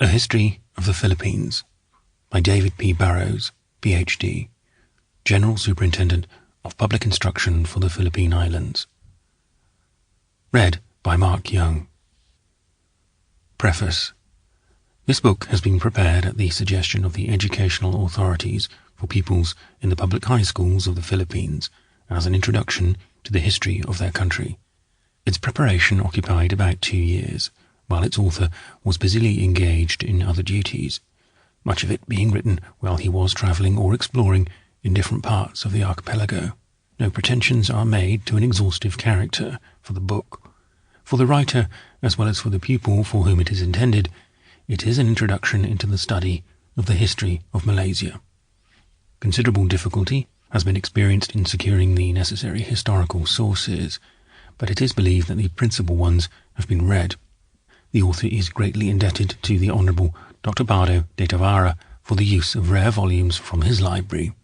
A History of the Philippines by David P. Barrows, Ph.D., General Superintendent of Public Instruction for the Philippine Islands. Read by Marc Young. Preface. This book has been prepared at the suggestion of the educational authorities for pupils in the public high schools of the Philippines as an introduction to the history of their country. Its preparation occupied about 2 years, while its author was busily engaged in other duties, much of it being written while he was travelling or exploring in different parts of the archipelago. No pretensions are made to an exhaustive character for the book. For the writer, as well as for the pupil for whom it is intended, it is an introduction into the study of the history of Malaysia. Considerable difficulty has been experienced in securing the necessary historical sources, but it is believed that the principal ones have been read. The author is greatly indebted to the Honourable Dr. Bardo de Tavara for the use of rare volumes from his library,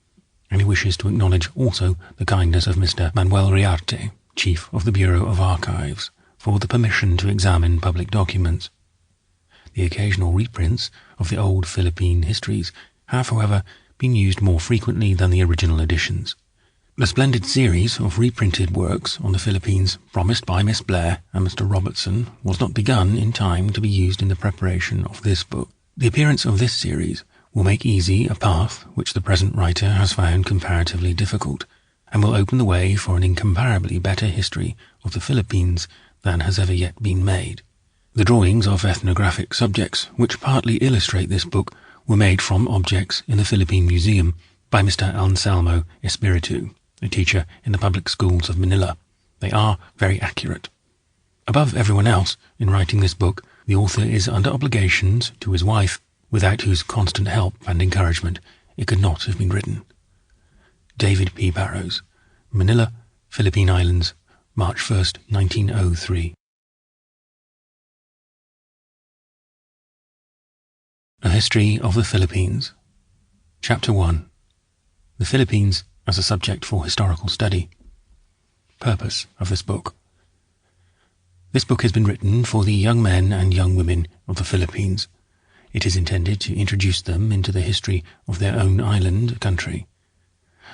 and he wishes to acknowledge also the kindness of Mr. Manuel Riarte, Chief of the Bureau of Archives, for the permission to examine public documents. The occasional reprints of the old Philippine histories have, however, been used more frequently than the original editions. The splendid series of reprinted works on the Philippines promised by Miss Blair and Mr. Robertson was not begun in time to be used in the preparation of this book. The appearance of this series will make easy a path which the present writer has found comparatively difficult, and will open the way for an incomparably better history of the Philippines than has ever yet been made. The drawings of ethnographic subjects which partly illustrate this book were made from objects in the Philippine Museum by Mr. Anselmo Espiritu, a teacher in the public schools of Manila. They are very accurate. Above everyone else, in writing this book, the author is under obligations to his wife, without whose constant help and encouragement it could not have been written. David P. Barrows, Manila, Philippine Islands, March 1st, 1903. A History of the Philippines. Chapter 1. The Philippines as a subject for historical study. Purpose of this book. This book has been written for the young men and young women of the Philippines. It is intended to introduce them into the history of their own island country.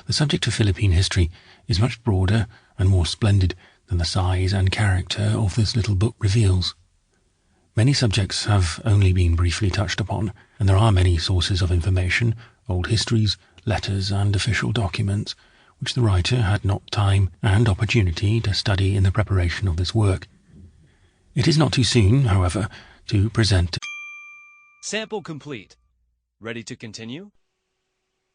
The subject of Philippine history is much broader and more splendid than the size and character of this little book reveals. Many subjects have only been briefly touched upon, and there are many sources of information, old histories, letters and official documents, which the writer had not time and opportunity to study in the preparation of this work. It is not too soon, however, to present. Sample complete. Ready to continue?